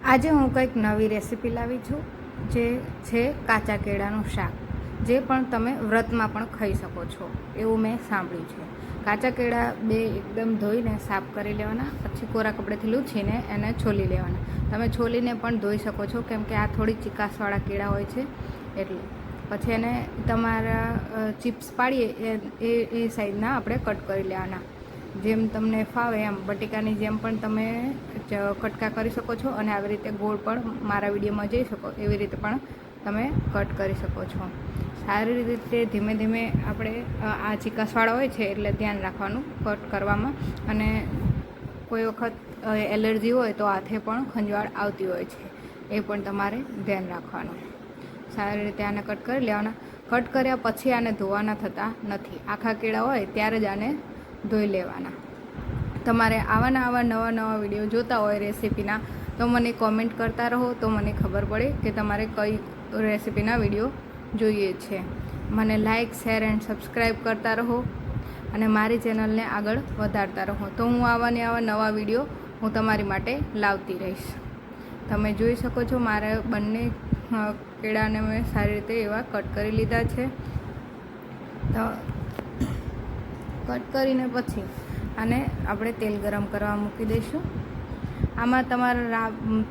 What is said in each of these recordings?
આજે હું કંઈક નવી રેસીપી લાવી છું, જે છે કાચા કેળાનું શાક, જે પણ તમે વ્રતમાં પણ ખાઈ શકો છો એવું મેં સાંભળ્યું છે. કાચા કેળા બે એકદમ ધોઈને સાફ કરી લેવાના, પછી કોરા કપડેથી લૂછીને એને છોલી લેવાના. તમે છોલીને પણ ધોઈ શકો છો, કેમ કે આ થોડી ચીકાસવાળા કેળા હોય છે એટલે. પછી એને તમારા ચિપ્સ પાડીએ એ સાઈઝના આપણે કટ કરી લેવાના. જેમ તમને ફાવે એમ બટેકાની જેમ પણ તમે કટકા કરી શકો છો, અને આવી રીતે ગોળ પણ મારા વિડીયોમાં જોઈ શકો એવી રીતે પણ તમે કટ કરી શકો છો. સારી રીતે ધીમે ધીમે આપણે આ ચીકાસવાળા હોય છે એટલે ધ્યાન રાખવાનું કટ કરવામાં. અને કોઈ વખત એલર્જી હોય તો હાથે પણ ખંજવાળ આવતી હોય છે, એ પણ તમારે ધ્યાન રાખવાનું. સારી રીતે આને કટ કરી લેવાના. કટ કર્યા પછી આને ધોવાના થતા નથી. આખા કેળા હોય ત્યારે જ આને ધોઈ લેવાના. તમારે આવા નવા વિડીયો જોતા હોય રેસીપીના, તો મને કોમેન્ટ કરતા રહો, તો મને ખબર પડે કે તમારે કઈ રેસીપીના વિડીયો જોઈએ છે. મને લાઇક, શેર એન્ડ સબસ્ક્રાઈબ કરતા રહો અને મારી ચેનલને આગળ વધારતા રહો, તો હું આવા નવા વિડીયો હું તમારી માટે લાવતી રહીશ. તમે જોઈ શકો છો મારા બંને કેળાને મેં સારી રીતે એવા કટ કરી લીધા છે. તો કટ કરીને પછી આને આપણે તેલ ગરમ કરવા મૂકી દઈશું. આમાં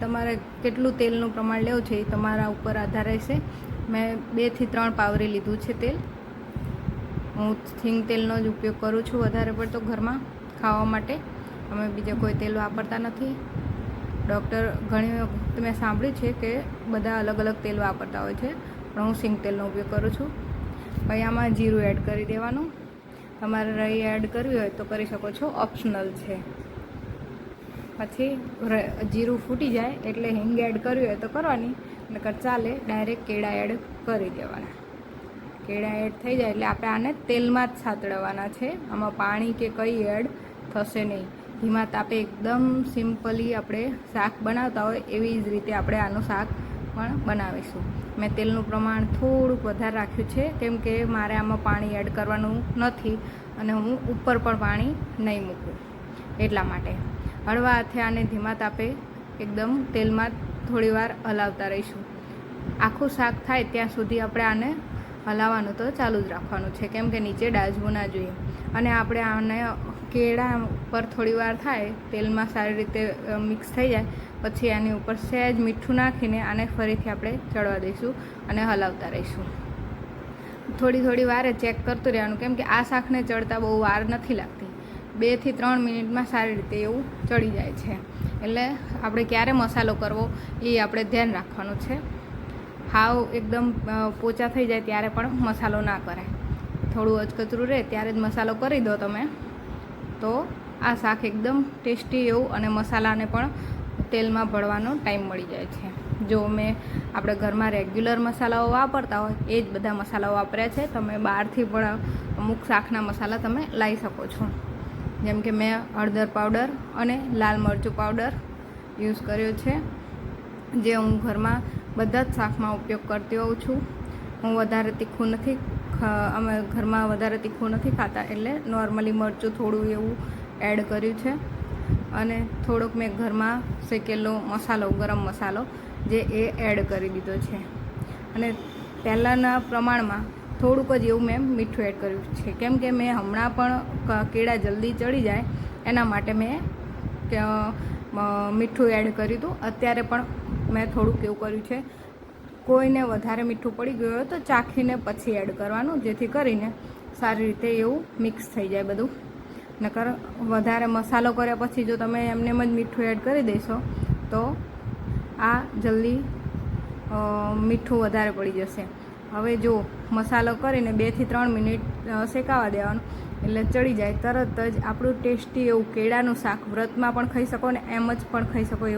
તમારે કેટલું તેલનું પ્રમાણ લેવું છે એ તમારા ઉપર આધાર રહેશે. મેં 2 થી 3 પાવરી લીધું છે તેલ. હું સિંગ તેલનો જ ઉપયોગ કરું છું વધારે પડતો ઘરમાં ખાવા માટે. અમે બીજા કોઈ તેલ વાપરતા નથી. ડૉક્ટર ઘણી વખત મેં સાંભળ્યું છે કે બધા અલગ અલગ તેલ વાપરતા હોય છે, પણ હું સિંગ તેલનો ઉપયોગ કરું છું. પછી આમાં જીરું એડ કરી દેવાનું. તમારે રાઈ એડ કરવી હોય તો કરી શકો છો, ઓપ્શનલ છે. પછી જીરું ફૂટી જાય એટલે હિંગ એડ કરવી હોય તો કરવાની, નકર ચાલે. ડાયરેક્ટ કેળા એડ કરી દેવાના. કેળા એડ થઈ જાય એટલે આપણે આને તેલમાં જ સાતળવાના છે. આમાં પાણી કે કંઈ એડ થશે નહીં. ધીમા તાપે એકદમ સિમ્પલી આપણે શાક બનાવતા હોય એવી જ રીતે આપણે આનું શાક પણ બનાવીશું. મેં તેલનું પ્રમાણ થોડુંક વધારે રાખ્યું છે, કેમ કે મારે આમાં પાણી એડ કરવાનું નથી અને હું ઉપર પણ પાણી નહીં મૂકું એટલા માટે. હળવા હાથે આને ધીમા તાપે એકદમ તેલમાં થોડી વાર હલાવતા રહીશું. આખું શાક થાય ત્યાં સુધી આપણે આને હલાવવાનું તો ચાલુ જ રાખવાનું છે, કેમ કે નીચે ડાજવું ના જોઈએ. અને આપણે આને કેળા ઉપર થોડી વાર થાય તેલમાં સારી રીતે મિક્સ થઈ જાય પછી આની ઉપર સહેજ મીઠું નાખીને આને ફરીથી આપણે ચડવા દઈશું અને હલાવતા રહીશું. થોડી વારે ચેક કરતું રહેવાનું, કેમ કે આ શાકને ચડતા બહુ વાર નથી લાગતી. 2 થી 3 મિનિટમાં સારી રીતે એવું ચડી જાય છે. એટલે આપણે ક્યારે મસાલો કરવો એ આપણે ધ્યાન રાખવાનું છે. હાવ એકદમ પોચા થઈ જાય ત્યારે પણ મસાલો ના કરાય. થોડું અચકચરું રહે ત્યારે જ મસાલો કરી દો તમે, તો આ શાક એકદમ ટેસ્ટી એવું અને મસાલાને પણ તેલમાં ભળવાનો ટાઈમ મળી જાય છે. જો મેં આપણે ઘરમાં રેગ્યુલર મસાલાઓ વાપરતા હોય એ જ બધા મસાલાઓ વાપર્યા છે. તમે બહારથી પણ અમુક શાકના મસાલા તમે લાવી શકો છો. જેમ કે મેં હળદર પાવડર અને લાલ મરચું પાવડર યુઝ કર્યો છે, જે હું ઘરમાં બધા જ શાકમાં ઉપયોગ કરતી હોઉં છું. હું વધારે તીખું નથી અમે ઘરમાં વધારે તીખું નથી ખાતા, એટલે નોર્મલી મરચું થોડું એવું એડ કર્યું છે. અને થોડોક મેં ઘરમાં શેકેલો મસાલો, ગરમ મસાલો જે એ એડ કરી દીધો છે. અને પહેલાંના પ્રમાણમાં થોડુંક જ એવું મેં મીઠું એડ કર્યું છે, કેમ કે મેં હમણાં પણ કેળા જલ્દી ચડી જાય એના માટે મેં મીઠું એડ કર્યું હતું. અત્યારે પણ મેં થોડુંક એવું કર્યું છે. કોઈને વધારે મીઠું પડી ગયું હોય તો ચાખીને પછી એડ કરવાનું, જેથી કરીને સારી રીતે એવું મિક્સ થઈ જાય બધું. નકર વધારે મસાલો કર્યા પછી જો તમે એમને જ મીઠું એડ કરી દેશો તો આ જલ્દી મીઠું વધારે પડી જશે. હવે જો મસાલો કરીને 2 થી 3 મિનિટ શેકાવા દેવાનું, એટલે ચડી જાય તરત જ આપણું ટેસ્ટી એવું કેળાનું શાક વ્રતમાં પણ ખાઈ શકો ને એમ જ પણ ખાઈ શકો એવું